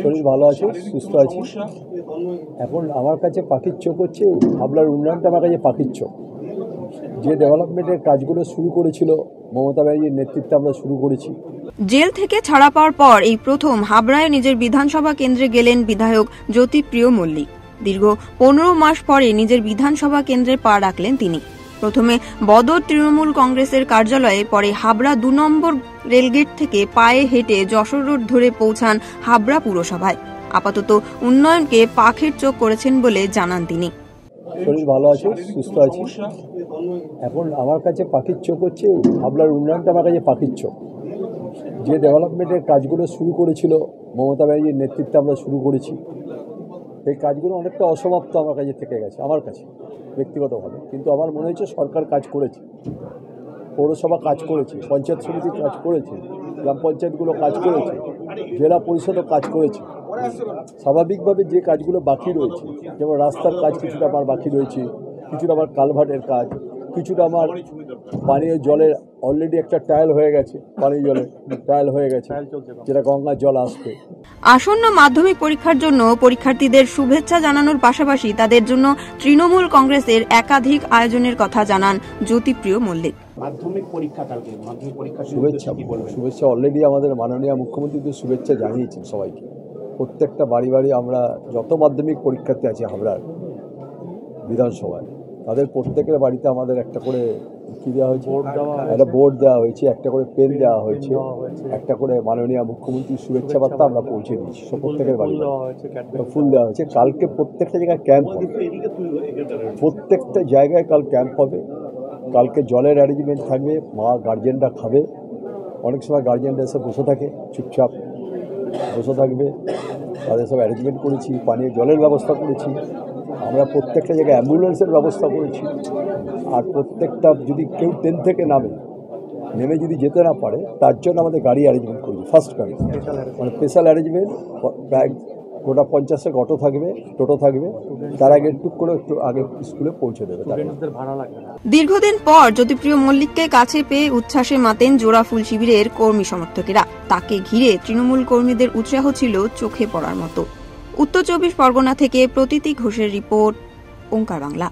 শরীর ভালো আছে, সুস্থ আছি। এখন আমার কাছে পাখির চোখ হচ্ছে হাবড়ার উন্নয়নটা আমার কাছে পাখির চোখ। যে ডেভেলপমেন্টের কাজগুলো শুরু করেছিল মমতা ব্যানার্জির নেতৃত্বে আমরা শুরু করেছি। জেল থেকে ছাড়া পাওয়ার পর এই প্রথম হাবড়ায় নিজের বিধানসভা কেন্দ্রে গেলেন বিধায়ক জ্যোতিপ্রিয় মল্লিক। দীর্ঘ 15 মাস পরে নিজের বিধানসভা কেন্দ্রে পা রাখলেন তিনি। প্রথমে বদর তৃণমূল কংগ্রেসের কার্যালয়ে, পরে হাবড়া 2 নম্বর রেলগেট থেকে পায়ে হেঁটে যশোর রোড ধরে পৌঁছান হাবড়া পুরসভায়। আপাতত উন্নয়নকে পাখির চোখ করেছেন বলে জানান তিনি। শরীর ভালো আছে, সুস্থ আছি। এখন আমার কাছে পাখির চোখ হচ্ছে হাবড়ার উন্নয়নটা আমার কাছে পাখির চোখ। যে ডেভেলপমেন্টের কাজগুলো শুরু করেছিল মমতা ব্যানার্জির নেতৃত্বে আমরা শুরু করেছি, এই কাজগুলো অনেকটা অসমাপ্ত আমার কাছে থেকে গেছে, আমার কাছে ব্যক্তিগতভাবে। কিন্তু আমার মনে হচ্ছে সরকার কাজ করেছে, পৌরসভা কাজ করেছে, পঞ্চায়েত সমিতি কাজ করেছে, গ্রাম পঞ্চায়েতগুলো কাজ করেছে, জেলা পরিষদও কাজ করেছে। স্বাভাবিকভাবে যে কাজগুলো বাকি রয়েছে, যেমন রাস্তার কাজ কিছুটা আমার বাকি রয়েছে, কিছুটা আমার কালভার্টের কাজ, কিছুটা আমার পানীয় জলের অলরেডি একটা ট্রায়াল হয়ে গেছে, পানীয় জলের ট্রায়াল হয়ে গেছে, যেটা গঙ্গার জল আসবে। আসন্ন মাধ্যমিক পরীক্ষার জন্য পরীক্ষার্থীদের শুভেচ্ছা জানানোর পাশাপাশি তাদের জন্য তৃণমূল কংগ্রেসের একাধিক আয়োজনের কথা জানান জ্যোতিপ্রিয় মল্লিক। মাধ্যমিক পরীক্ষা কালকে, মাধ্যমিক পরীক্ষা শুভেচ্ছা অলরেডি আমাদের মাননীয় মুখ্যমন্ত্রী তো শুভেচ্ছা জানিয়েছেন সবাইকে। প্রত্যেকটা বাড়ি বাড়ি আমরা যত মাধ্যমিক পরীক্ষার্থী আছে হাবড়ার বিধানসভায়, তাদের প্রত্যেকের বাড়িতে আমাদের একটা করে কী দেওয়া হয়েছে, একটা বোর্ড দেওয়া হয়েছে, একটা করে পেন দেওয়া হয়েছে, একটা করে মাননীয় মুখ্যমন্ত্রীর শুভেচ্ছা বার্তা আমরা পৌঁছে দিয়েছি সব প্রত্যেকের বাড়ি, ফুল দেওয়া হয়েছে। কালকে প্রত্যেকটা জায়গায় ক্যাম্প হবে, প্রত্যেকটা জায়গায় কাল ক্যাম্প হবে। কালকে জলের অ্যারেঞ্জমেন্ট থাকবে, মা গার্জেনরা খাবে। অনেক সময় গার্জেনরা এসে বসে থাকে, চুপচাপ বসে থাকবে, তাদের সব অ্যারেঞ্জমেন্ট করেছি। পানীয় জলের ব্যবস্থা করেছি আমরা, প্রত্যেকটা জায়গায় অ্যাম্বুলেন্সের ব্যবস্থা করেছি। আর প্রত্যেকটা যদি কেউ ট্রেন থেকে নেমে যদি যেতে না পারে, তার জন্য আমাদের গাড়ি অ্যারেঞ্জমেন্ট করেছি, ফার্স্ট গাড়ি, মানে স্পেশাল অ্যারেঞ্জমেন্ট। প্রায় গোটা 50 অটো থাকবে, টোটো থাকবে, তার আগে টুক করে একটু আগে স্কুলে পৌঁছে দেবে। দীর্ঘদিন পর জ্যোতিপ্রিয় মল্লিককে কাছে পেয়ে উচ্ছ্বাসে মাতেন জোড়াফুল শিবিরের কর্মী সমর্থকেরা। তাকে ঘিরে তৃণমূল কর্মীদের উৎসাহ ছিল চোখে পড়ার মতো। উত্তর 24 পরগনা থেকে প্রতীতি ঘোষের রিপোর্ট, ওঙ্কার বাংলা।